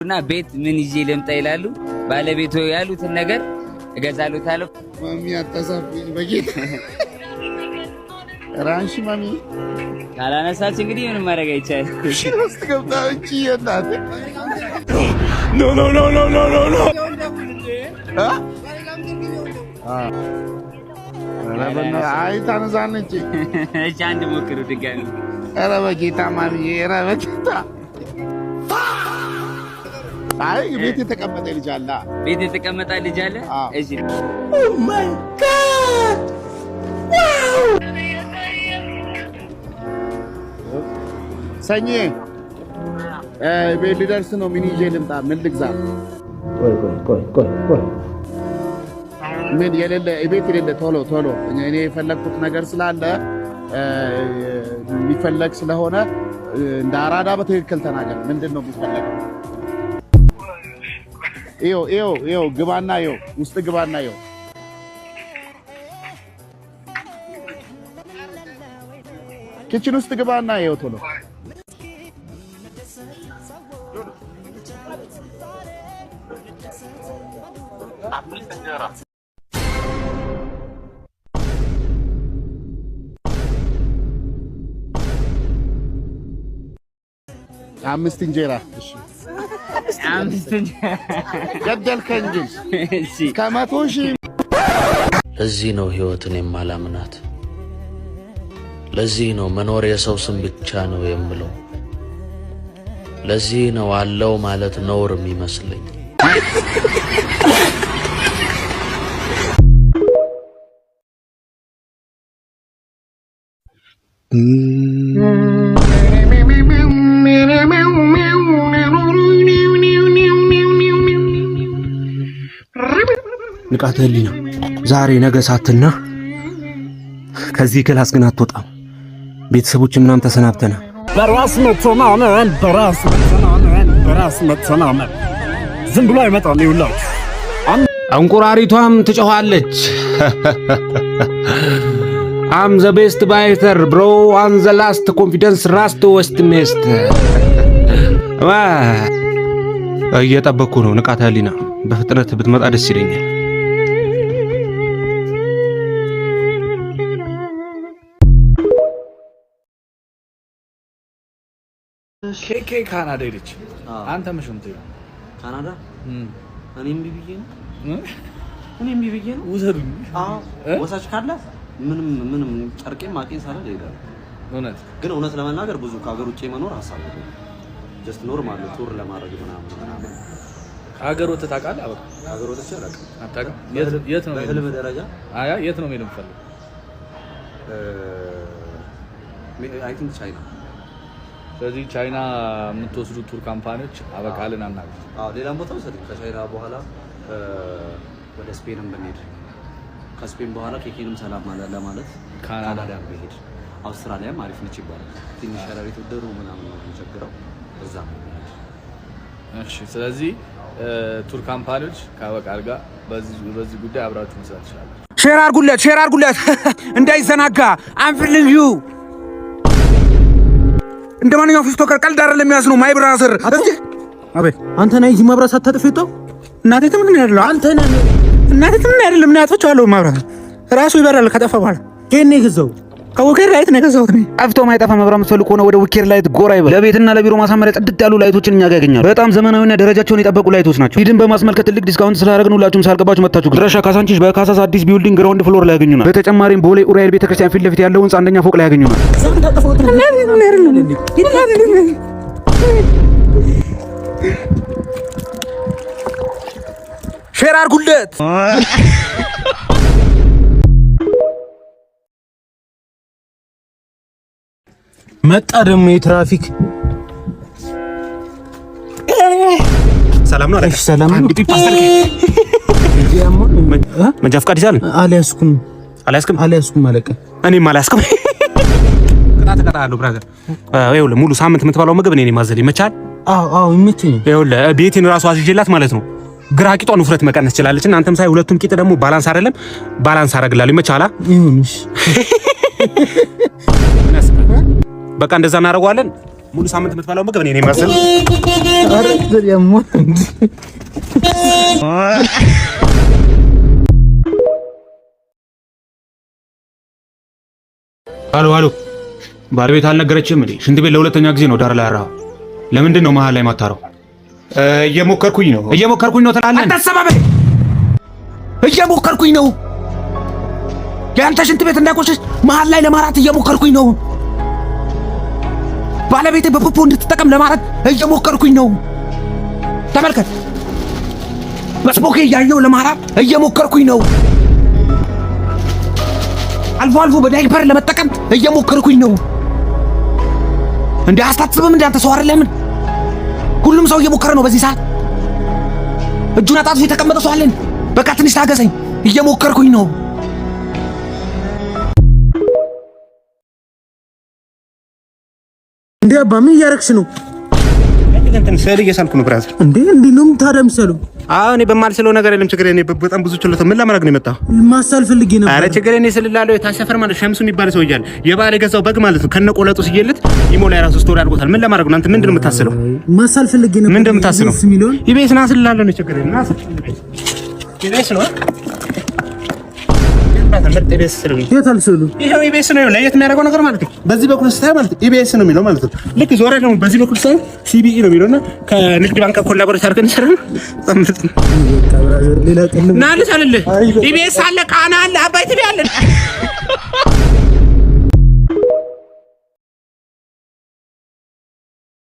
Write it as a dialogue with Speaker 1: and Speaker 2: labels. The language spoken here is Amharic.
Speaker 1: እና ቤት ምን ይዤ ልምጣ ይላሉ። ባለቤቱ ያሉትን ነገር እገዛሉታለሁ።
Speaker 2: ማሚ አታሳፍኝ በጌታ ራንሺ ማሚ
Speaker 1: ካላነሳች እንግዲህ ምንም ማድረግ አይቻልም።
Speaker 2: እሺ ውስጥ ገብታ እንጂ እናት
Speaker 3: ኖ ኖ ኖ ኖ ኖ ኖ ኖ
Speaker 2: አይ ታነዛነች።
Speaker 1: እሺ አንድ ሞክሩ ድጋሚ።
Speaker 2: ኧረ በጌታ ማሚ ኧረ በጌታ አይ ቤት የተቀመጠ ልጅ አለ።
Speaker 1: ቤት የተቀመጠ ልጅ አለ። እሺ
Speaker 3: ኦ ማይ ጋድ ዋው
Speaker 2: ሰኞ ቤት ሊደርስ ነው። ምን ይዤ ልምጣ? ምን ልግዛ? ቆይ ምን የሌለ ቤት የሌለ ቶሎ እኔ የፈለግኩት ነገር ስላለ የሚፈለግ ስለሆነ እንደ አራዳ በትክክል ተናገር። ምንድን ነው የሚፈለገው? ይኸው ግባና ይኸው ውስጥ ግባና ይኸው ኪችን ውስጥ ግባና ይኸው ቶሎ አምስት እንጀራ። እሺ
Speaker 1: አምስት እንጀራ
Speaker 2: ገደልከኝ ግን እሺ ከመቶ ሺህ።
Speaker 4: ለዚህ ነው ህይወትን የማላምናት። ለዚህ ነው መኖር የሰው ስም ብቻ ነው የምለው። ለዚህ ነው አለው ማለት ነውር የሚመስለኝ።
Speaker 3: ንቃተ ህሊና ዛሬ ነገ ሳትና ከዚህ ክላስ ግን አትወጣም። ቤተሰቦች ምናምን ተሰናብተና በራስ መተማመን ዝም ብሎ አይመጣም። ይውላችሁ እንቁራሪቷም ትጮኻለች። አም ዘ ቤስት ባይተር ብሮ አን ዘ ላስት ኮንፊደንስ ራስት ወስት ሜስት እየጠበቅኩ ነው። ንቃተ ህሊና በፍጥነት ብትመጣ ደስ ይለኛል።
Speaker 5: ኬኬ ካናዳ ሄደች። አንተ ምሽም ትሄድ
Speaker 4: ካናዳ? እኔም ቢብዬ ነው ውሰዱኝ። ወሳች ካለ ምንም ጨርቄም ማቄን ሳለ ይሄዳል። ግን እውነት ለመናገር ብዙ ከሀገር ውጭ መኖር ሀሳብ ነው። ጀስት ኖርማል ቱር ለማድረግ ምናምን
Speaker 5: ከሀገር ወጥተህ ታውቃለህ? አበቃ
Speaker 4: ከሀገር ወጥተህ
Speaker 5: አታውቅም? የት ነው
Speaker 4: በህልም ደረጃ?
Speaker 5: የት ነው መሄድ የምትፈልገው?
Speaker 4: አይ ቲንክ ቻይና።
Speaker 5: ስለዚህ ቻይና የምትወስዱት ቱር ካምፓኒዎች አበቃልን አናውቅም።
Speaker 4: ሌላም ቦታ ወሰድን። ከቻይና በኋላ ወደ ስፔንም ብንሄድ፣ ከስፔን በኋላ ኬኬንም ሰላም ለማለት ካናዳ ብንሄድ፣ አውስትራሊያም አሪፍ ነች ይባላል። ትንሽ ሸረሪት ወደሩ ምናምን ነው የሚቸግረው እዛ።
Speaker 5: እሺ ስለዚህ ቱር ካምፓኒዎች ካበቃል ጋር በዚህ ጉዳይ አብራችሁ መስራት ይችላል።
Speaker 3: ሼር አድርጉለት እንዳይዘናጋ። አንፍልኝ ዩ እንደማንኛውም ፊስቶከር ቀልድ አይደለም የሚያስነው ማይ ብራዘር። አቤት አንተ ነህ እዚህ መብራት ሳታጥፍጠው? እናቴ ምን ያደርጋል? አንተ ነህ እናቴ ምን ያደርጋል? ምን ያጥፋቻለሁ? መብራት ራሱ ይበራል ከጠፋ በኋላ። ከኔ ገዛው ከወኬር ላይት ነው ገዛው። አፍቶ ማይጠፋ መብራት የምትፈልጉ ከሆነ ወደ ወኬር ላይት ጎራ ይበል። ለቤትና ለቢሮ ማሳመሪያ ጽድት ያሉ ላይቶችን እኛ ጋር ያገኛሉ። በጣም ዘመናዊና ደረጃቸውን የጠበቁ ላይቶች ናቸው። ሂድን በማስመልከት ትልቅ ዲስካውንት ስላደረግን ሁላችሁም ሳልገባችሁ መጣችሁ። ድረሻ ካሳንቺስ በካሳስ አዲስ ቢልዲንግ ግራውንድ ፍሎር ላይ ያገኙናል። በተጨማሪም ቦሌ ኡራኤል ቤተክርስቲያን ፊት ለፊት ያለው ህንጻ አንደኛ ፎቅ ላይ ያገኙናል። ሼር አድርጉለት። መጣ ደግሞ የትራፊክ ሰላም ነው አለሽ? ሰላም ነው። መንጃ ፈቃድ ይዛል? አልያዝኩም አለቀ። እኔም አልያዝኩም። ቅጣት እቀጣለሁ ብራዘር። ይኸውልህ ሙሉ ሳምንት የምትበላው ምግብ እኔ ነኝ ማዘል። ይመቻል? አዎ ይመቸኝ። ይኸውልህ ቤቴን ራሱ አዝዤላት ማለት ነው። ግራ ቂጧን ውፍረት መቀነስ ትችላለች እና አንተም ሳይ ሁለቱም ቂጥ ደግሞ ባላንስ አይደለም። ባላንስ አደርግላለሁ። ይመቻላ? ይሁንሽ። በቃ እንደዛ እናደርገዋለን። ሙሉ ሳምንት የምትበላው ምግብ እኔ ነኝ መሰል። አሎ ባለቤት አልነገረችም እንዴ? ሽንት ቤት ለሁለተኛ ጊዜ ነው ዳር ላይ ያራው። ለምንድን ነው መሀል ላይ ማታረው? እየሞከርኩኝ ነው ትላለህ። አታሰባበል። እየሞከርኩኝ ነው። ያንተ ሽንት ቤት እንዳይቆሽሽ መሀል ላይ ለማራት እየሞከርኩኝ ነው። ባለቤቴ በፖፖ እንድትጠቀም ለማራት እየሞከርኩኝ ነው። ተመልከት፣ በስፖኬ እያየሁ ለማራት እየሞከርኩኝ ነው። አልፎ አልፎ በዳይፐር ለመጠቀም እየሞከርኩኝ ነው። እንዴ አስታጥብም እንዴ አንተ ሰው አይደለም? ሁሉም ሰው እየሞከረ ነው በዚህ ሰዓት። እጁን አጣጥፎ የተቀመጠ ሰው አለን? በቃ ትንሽ ታገሰኝ፣ እየሞከርኩኝ ነው።
Speaker 6: እንዴ አባ ምን እያረክሽ ነው?
Speaker 3: እንትን ስዕል እየሳልኩ ነው ብራዘር።
Speaker 6: እንዴ ነው የምታደምሰለው?
Speaker 3: አዎ እኔ በማልስለው ነገር የለም። ችግር እኔ በጣም ብዙ ችሎታ ምን ለማድረግ ነው የመጣው?
Speaker 6: ማሳል ፈልጌ ነበር።
Speaker 3: አረ ችግር እኔ ስልላለው የታሰፈር ማለት ሸምሱ የሚባል ሰው እያለ የባለ ገዛው በግ ማለት ነው ከነቆለጡ ሲየለት ኢሞ ላይ ራሱ ስቶሪ አድርጎታል። ምን ለማድረግ ነው አንተ? ምንድነው የምታስለው?
Speaker 6: ማሳል ፈልጌ ነበር።
Speaker 3: ምንድነው የምታስለው? ኢቤስ ና ስልላለው ነው ችግር እና ኢቤስ ነው ኢቤስ ነው ለየት የሚያደርገው ነገር ማለት ነው። በዚህ በኩል ስታይ ማለት ኢቤስ ነው የሚለው ማለት ነው። ልክ ዞረ ነው በዚህ በኩል ስታይ ሲቢኢ ነው የሚለውና ከንግድ ባንክ ኮላቦሬት አድርገን እንሰራለን። ሌላ ቀን ናልሽ አይደለ ኢቤስ አለ ቃና አለ አባይ ቲቪ አለ